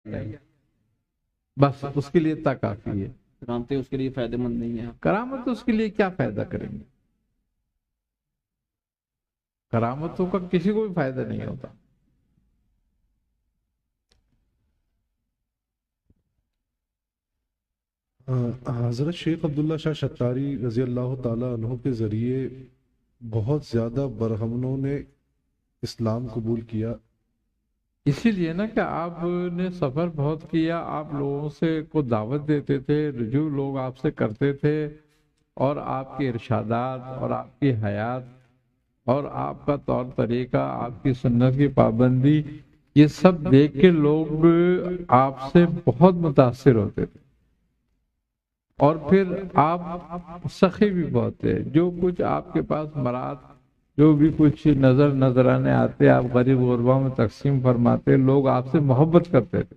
نہیں، بس اس کے لیے اتنا کافی ہے۔ کرامتیں اس کے لیے فائدہ مند نہیں ہیں۔ کرامت اس کے لیے کیا فائدہ کریں گے؟ کرامتوں کا کسی کو بھی فائدہ نہیں ہوتا۔ حضرت شیخ عبداللہ شاہ شتاری رضی اللہ تعالیٰ عنہ کے ذریعے بہت زیادہ برہمنوں نے اسلام قبول کیا۔ اسی لیے نا کہ آپ نے سفر بہت کیا، آپ لوگوں سے کو دعوت دیتے تھے، رجوع لوگ آپ سے کرتے تھے، اور آپ کے ارشادات اور آپ کی حیات اور آپ کا طور طریقہ، آپ کی سنت کی پابندی، یہ سب دیکھ کے لوگ آپ سے بہت متاثر ہوتے تھے۔ اور پھر آپ سخی بھی بہت تھے، جو کچھ آپ کے پاس مراد، جو بھی کچھ نظرانے آتے آپ غریب غربا میں تقسیم فرماتے، لوگ آپ سے محبت کرتے تھے۔